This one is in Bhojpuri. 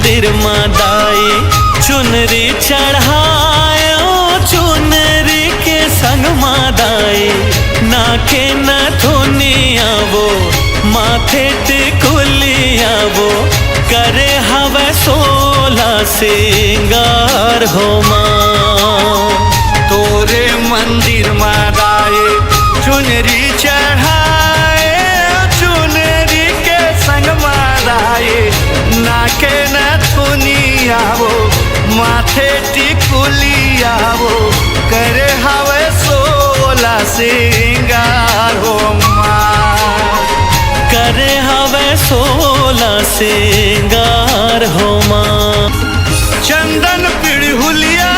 मंदिर मादाई चुनरी चढ़ायो चुनरी के संग मादाई नाके न धुनिया वो माथे टिकुलिया वो करे हवे 16 सिंगार हो माँ। तोरे मंदिर मादाए चुनरी चढ़ाए चुनरी के संग मादाए नाके न थुनिया वो माथे टिकुलिया वो करे हवे 16 सिंगार हो माँ। करे हवे 16 सिंगार हो माँ। चंदन पिड़हुलिया